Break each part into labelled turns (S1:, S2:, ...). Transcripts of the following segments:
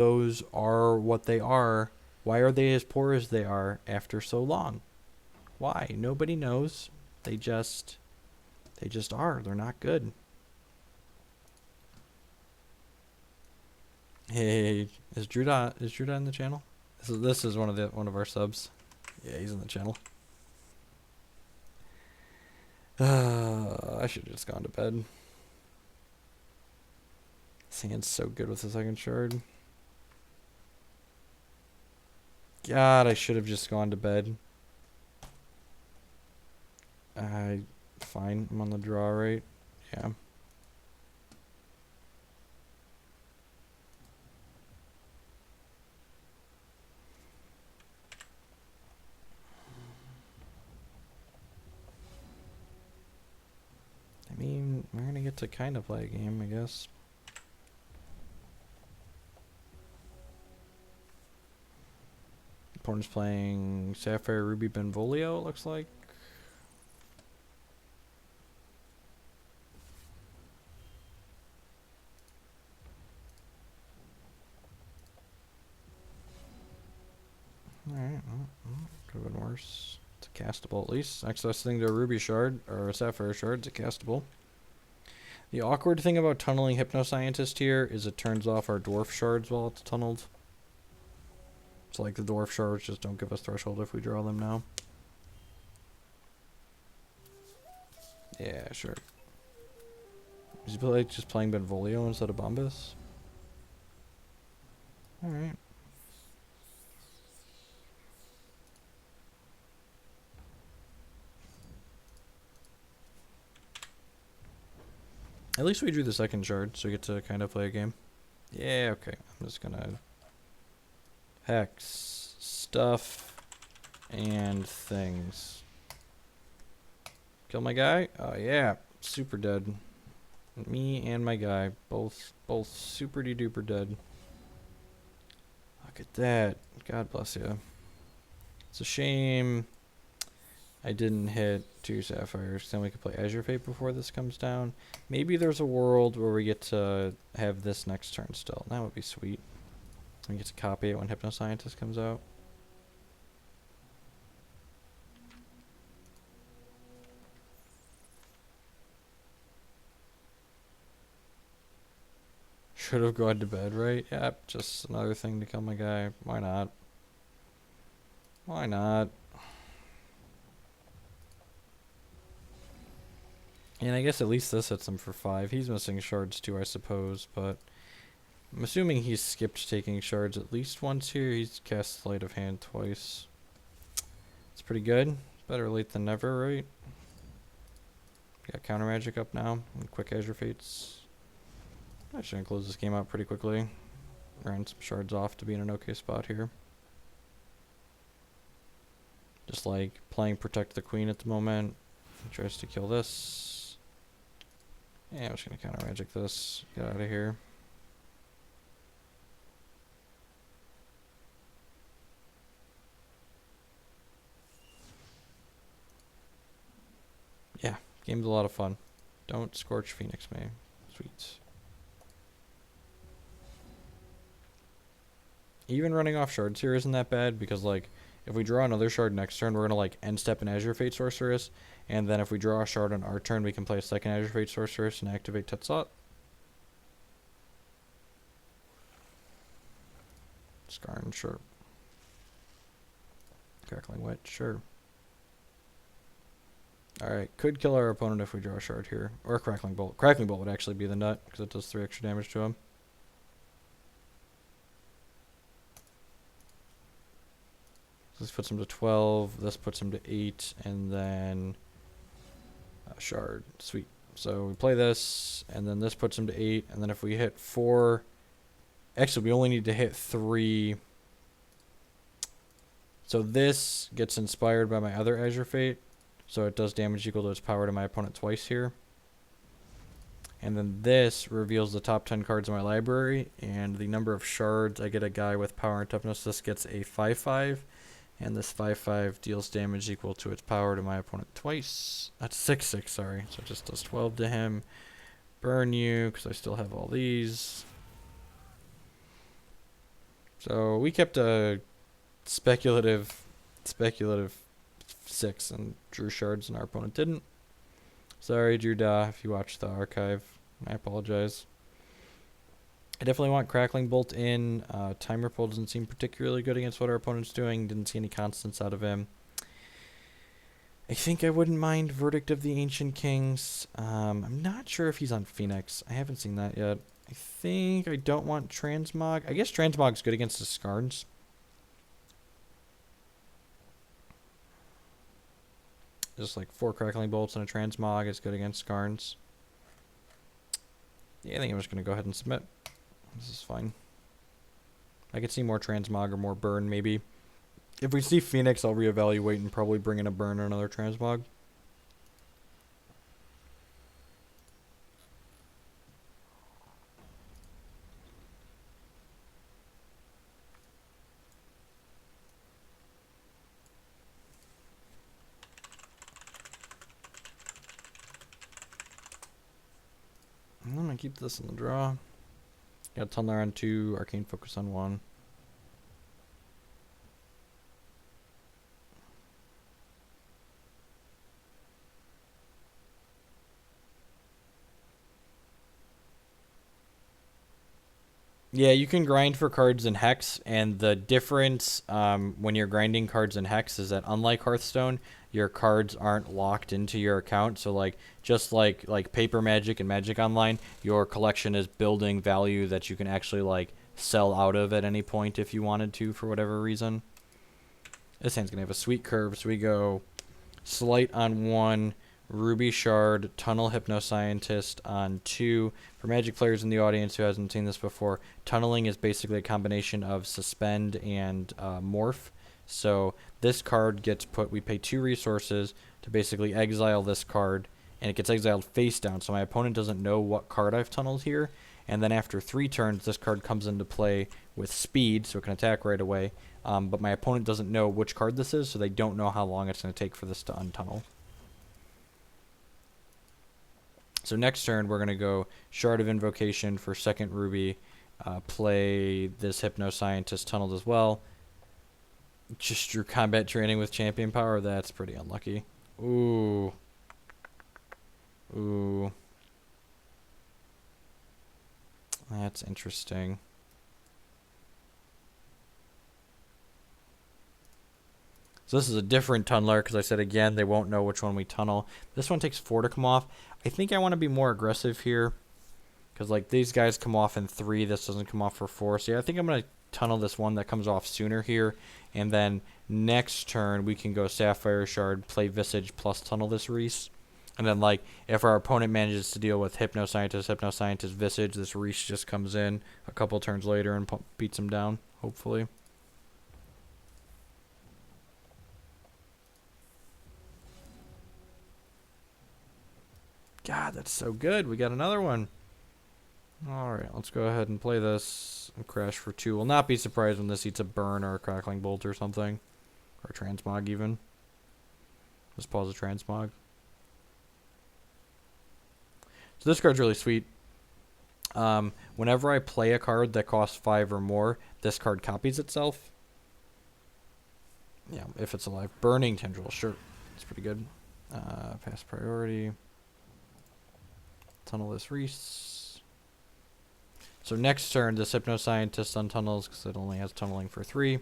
S1: those are what they are. Why are they as poor as they are after so long? Why? Nobody knows. They just are. They're not good. Hey, is Druda in the channel? This is one of our subs. Yeah, he's in the channel. I should have just gone to bed. This hand's so good with the second shard. God, I should have just gone to bed. Fine. I'm on the draw, right? Yeah. I mean, we're gonna get to kind of play a game, I guess. Opponent's playing Sapphire, Ruby, Benvolio, it looks like. Alright, could have been worse. It's a castable at least. Access thing to a Ruby shard, or a Sapphire shard, it's a castable. The awkward thing about tunneling Hypnoscientist here is it turns off our Dwarf shards while it's tunneled. So like the Dwarf shards just don't give us threshold if we draw them now. Yeah, sure. Is he just playing Benvolio instead of Bombus? Alright. At least we drew the second shard, so we get to kind of play a game. Yeah, okay. I'm just gonna hex stuff and things. Kill my guy? Oh yeah, super dead. Me and my guy, both super duper dead. Look at that. God bless you. It's a shame I didn't hit 2 sapphires. Then we could play Azure Fate before this comes down. Maybe there's a world where we get to have this next turn still. That would be sweet. We get to copy it when Hypnoscientist comes out. Should have gone to bed, right? Yep, just another thing to kill my guy. Why not? Why not? And I guess at least this hits him for 5. He's missing shards too, I suppose, but I'm assuming he's skipped taking shards at least once here. He's cast Sleight of Hand twice. It's pretty good. Better late than never, right? Got counter magic up now and quick Azure Fates. Actually gonna close this game out pretty quickly. Ran some shards off to be in an okay spot here. Just like playing Protect the Queen at the moment. He tries to kill this. Yeah, I'm just gonna counter magic this. Get out of here. Yeah, game's a lot of fun. Don't Scorch Phoenix me. Sweet. Even running off shards here isn't that bad because, like, if we draw another shard next turn, we're going to, like, end step an Azure Fate Sorceress. And then if we draw a shard on our turn, we can play a second Azure Fate Sorceress and activate Tetzot. Skarn, sure. Crackling Witch, sure. Alright, could kill our opponent if we draw a shard here. Or Crackling Bolt. Crackling Bolt would actually be the nut because it does 3 extra damage to him. This puts him to 12, this puts him to 8, and then a shard. Sweet. So we play this, and then this puts him to 8, and then if we hit 4... Actually, we only need to hit 3. So this gets inspired by my other Azure Fate, so it does damage equal to its power to my opponent twice here. And then this reveals the top 10 cards in my library, and the number of shards. I get a guy with power and toughness. This gets a 5/5. And this 5/5 deals damage equal to its power to my opponent twice. That's 6/6, sorry. So it just does 12 to him. Burn you, because I still have all these. So we kept a speculative 6 and drew shards, and our opponent didn't. Sorry, Drew Da, if you watched the archive. I apologize. I definitely want Crackling Bolt in. Time Ripple doesn't seem particularly good against what our opponent's doing. Didn't see any constants out of him. I think I wouldn't mind Verdict of the Ancient Kings. I'm not sure if he's on Phoenix. I haven't seen that yet. I think I don't want Transmog. I guess Transmog's good against the Skarns. Just like 4 Crackling Bolts and a Transmog is good against Skarns. Yeah, I think I'm just going to go ahead and submit. This is fine. I could see more Transmog or more Burn, maybe. If we see Phoenix, I'll reevaluate and probably bring in a Burn or another Transmog. I'm going to keep this in the draw. Got Tunneler on 2, Arcane Focus on 1. Yeah, you can grind for cards in Hex, and the difference when you're grinding cards in Hex is that unlike Hearthstone, your cards aren't locked into your account. So like just like Paper Magic and Magic Online, your collection is building value that you can actually like sell out of at any point if you wanted to for whatever reason. This hand's gonna have a sweet curve, so we go Slight on 1. Ruby Shard, Tunnel Hypnoscientist on 2. For Magic players in the audience who hasn't seen this before, tunneling is basically a combination of Suspend and Morph. So this card gets put, we pay 2 resources to basically exile this card, and it gets exiled face down, so my opponent doesn't know what card I've tunneled here. And then after 3 turns, this card comes into play with speed, so it can attack right away. But my opponent doesn't know which card this is, so they don't know how long it's going to take for this to untunnel. So next turn, we're going to go Shard of Invocation for 2nd Ruby, play this Hypnoscientist tunneled as well. Just drew Combat Training with Champion Power. That's pretty unlucky. Ooh. Ooh. That's interesting. So this is a different tunneler because I said again they won't know which one we tunnel. This one takes 4 to come off. I think I want to be more aggressive here because like these guys come off in 3. This doesn't come off for 4. So yeah, I think I'm going to tunnel this one that comes off sooner here. And then next turn we can go Sapphire Shard, play Visage plus tunnel this Reese. And then like if our opponent manages to deal with Hypnoscientist, Visage, this Reese just comes in a couple turns later and beats him down, hopefully. God, that's so good. We got another one. All right, let's go ahead and play this and crash for 2. Will not be surprised when this eats a Burn or a Crackling Bolt or something. Or a Transmog even. Let's pause a Transmog. So this card's really sweet. Whenever I play a card that costs 5 or more, this card copies itself. Yeah, if it's alive. Burning Tendril, sure. It's pretty good. Pass priority. Tunnel this Reese. So next turn, this Hypnoscientist untunnels because it only has tunneling for 3.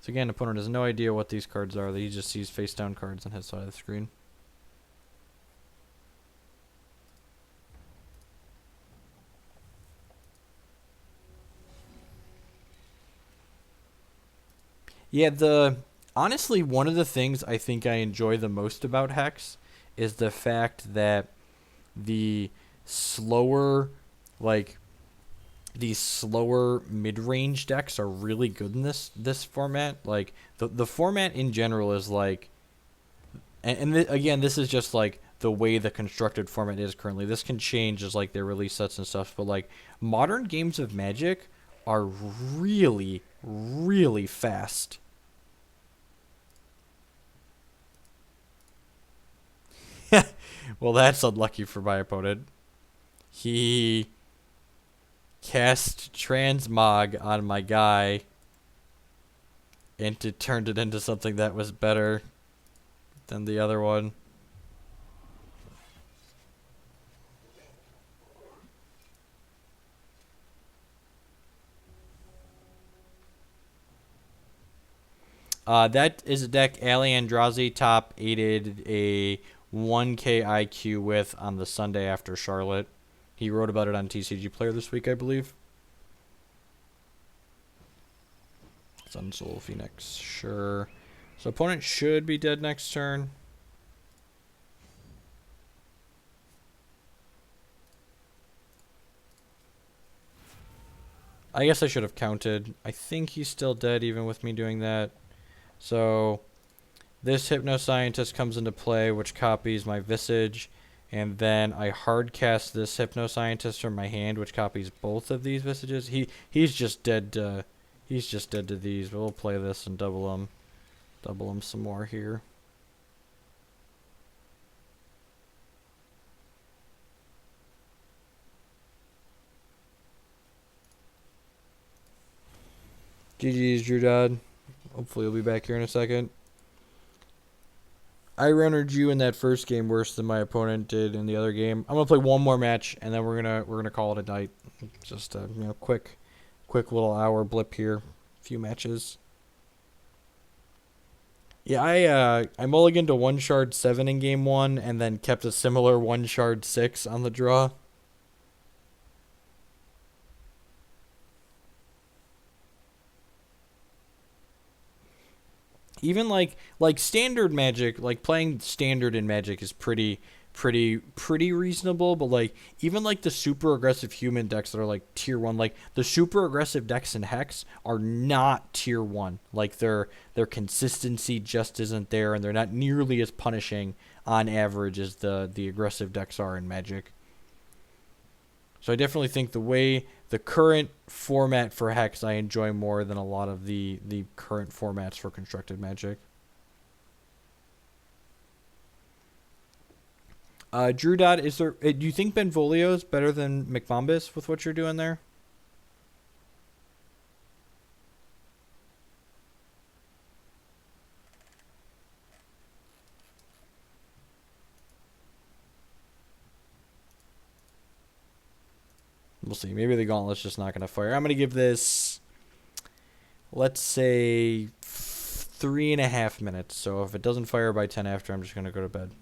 S1: So again, opponent has no idea what these cards are. He just sees face down cards on his side of the screen. Yeah, honestly, one of the things I think I enjoy the most about Hex is the fact that the slower, like, these slower mid-range decks are really good in this format. Like, the format in general is, like, again, this is just, like, the way the constructed format is currently. This can change as, like, their release sets and stuff, but, like, modern games of Magic are really, really fast. Well, that's unlucky for my opponent. He cast Transmog on my guy, and it turned it into something that was better than the other one. That is a deck Ali Andrazi top aided a 1K IQ with on the Sunday after Charlotte. He wrote about it on TCG Player this week, I believe. Sunsoul Phoenix, sure. So opponent should be dead next turn. I guess I should have counted. I think he's still dead even with me doing that. So this Hypnoscientist comes into play, which copies my Visage, and then I hardcast this Hypnoscientist from my hand, which copies both of these Visages. He's just dead to these, but we'll play this and double them some more here. GG's, Drew Dodd. Hopefully he'll be back here in a second. I runnered you in that first game worse than my opponent did in the other game. I'm gonna play one more match and then we're gonna call it a night. Just a quick little hour blip here. Few matches. Yeah, I mulliganed to 1 shard 7 in game 1 and then kept a similar 1 shard 6 on the draw. Even like standard Magic, like playing standard in Magic is pretty reasonable, but like even like the super aggressive human decks that are like tier 1, like the super aggressive decks in Hex are not tier 1. Like their consistency just isn't there, and they're not nearly as punishing on average as the aggressive decks are in Magic. So I definitely think the current format for Hex I enjoy more than a lot of the current formats for Constructed Magic. Drew Dot, do you think Benvolio is better than McBombus with what you're doing there? We'll see. Maybe the Gauntlet's just not going to fire. I'm going to give this, let's say, 3.5 minutes. So if it doesn't fire by 10 after, I'm just going to go to bed.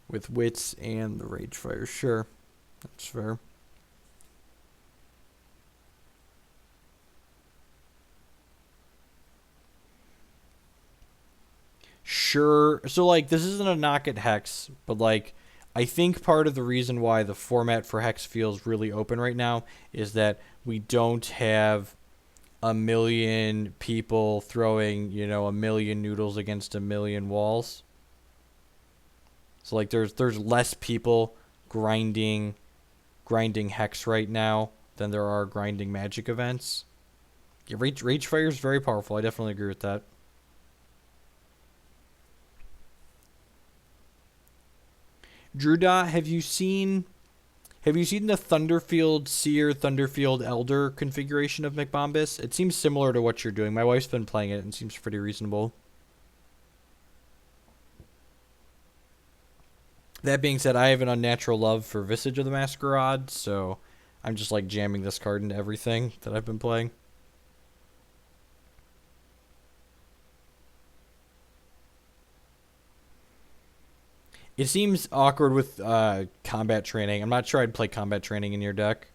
S1: With Wits and the Rage Fire. Sure. That's fair. Sure. So, like, this isn't a knock at Hex, but, like, I think part of the reason why the format for Hex feels really open right now is that we don't have a million people throwing, a million noodles against a million walls. So, like, there's less people grinding Hex right now than there are grinding Magic events. Yeah, Rage Fire is very powerful. I definitely agree with that. Druda, have you seen the Thunderfield Seer, Thunderfield Elder configuration of McBombus? It seems similar to what you're doing. My wife's been playing it and seems pretty reasonable. That being said, I have an unnatural love for Visage of the Masquerade, so I'm just like jamming this card into everything that I've been playing. It seems awkward with combat training. I'm not sure I'd play combat training in your deck.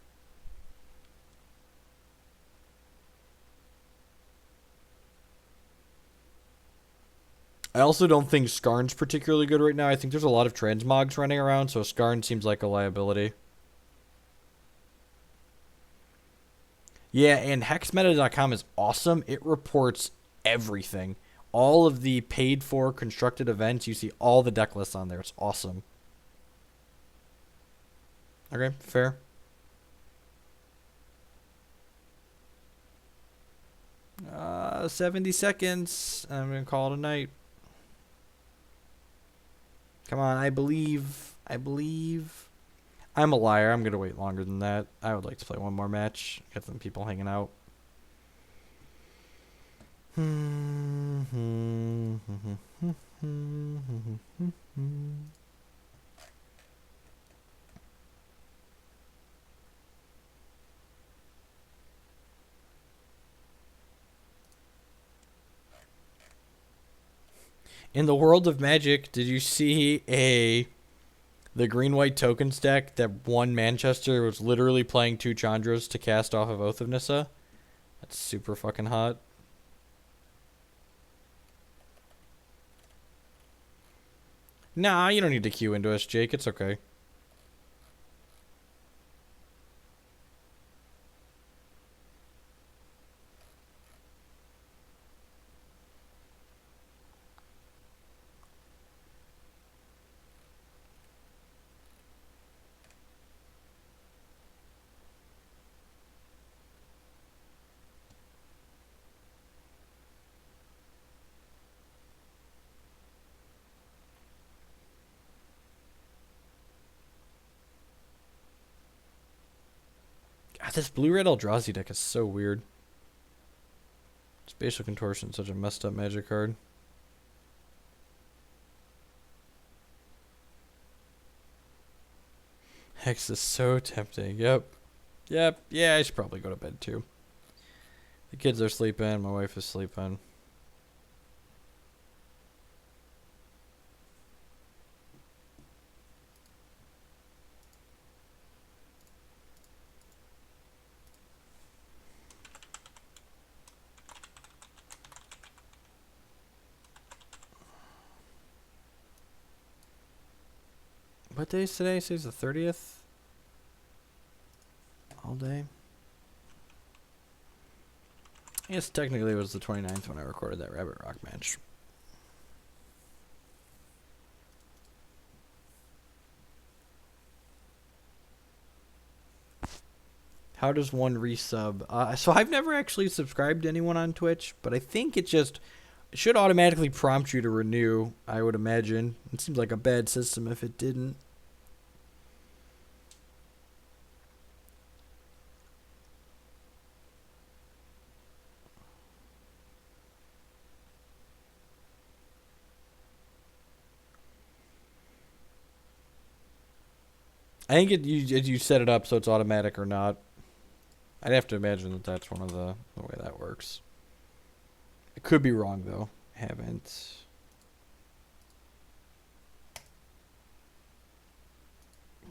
S1: I also don't think Skarn's particularly good right now. I think there's a lot of transmogs running around, so Skarn seems like a liability. Yeah, and hexmeta.com is awesome. It reports everything. All of the paid for constructed events, you see all the deck lists on there. It's awesome. Okay, fair. 70 seconds. I'm going to call it a night. Come on, I believe. I'm a liar. I'm going to wait longer than that. I would like to play one more match. Get some people hanging out. In the world of Magic, did you see the green-white tokens deck that won Manchester was literally playing 2 Chandras to cast off of Oath of Nissa? That's super fucking hot. Nah, you don't need to queue into us, Jake. It's okay. God, this blue-red Eldrazi deck is so weird. Spatial Contortion is such a messed up Magic card. Hex is so tempting. Yep. Yeah, I should probably go to bed too. The kids are sleeping. My wife is sleeping. What day is today? Today's the 30th? All day? I guess technically it was the 29th when I recorded that Rabbit Rock match. How does one resub? So I've never actually subscribed to anyone on Twitch, but I think it should automatically prompt you to renew, I would imagine. It seems like a bad system if it didn't. I think you set it up so it's automatic or not. I'd have to imagine that that's one of the way that works. I could be wrong though. Haven't.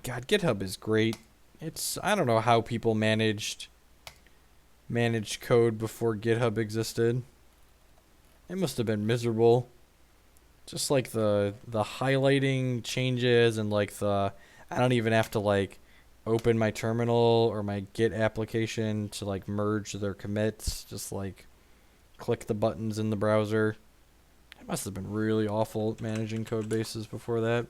S1: God, GitHub is great. I don't know how people managed code before GitHub existed. It must have been miserable. Just like the highlighting changes and like I don't even have to like open my terminal or my Git application to like merge their commits. Just like click the buttons in the browser. It must have been really awful managing code bases before that.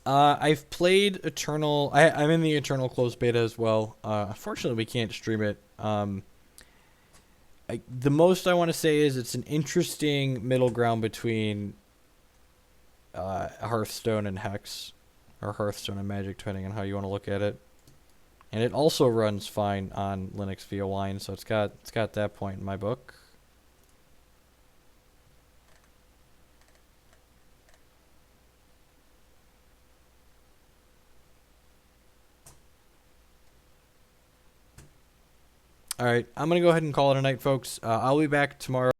S1: I've played Eternal. I'm in the Eternal closed beta as well. Unfortunately, we can't stream it. The most I want to say is it's an interesting middle ground between Hearthstone and Hex, or Hearthstone and Magic, depending on how you want to look at it. And it also runs fine on Linux via Wine, so it's got that point in my book. All right, I'm going to go ahead and call it a night, folks. I'll be back tomorrow.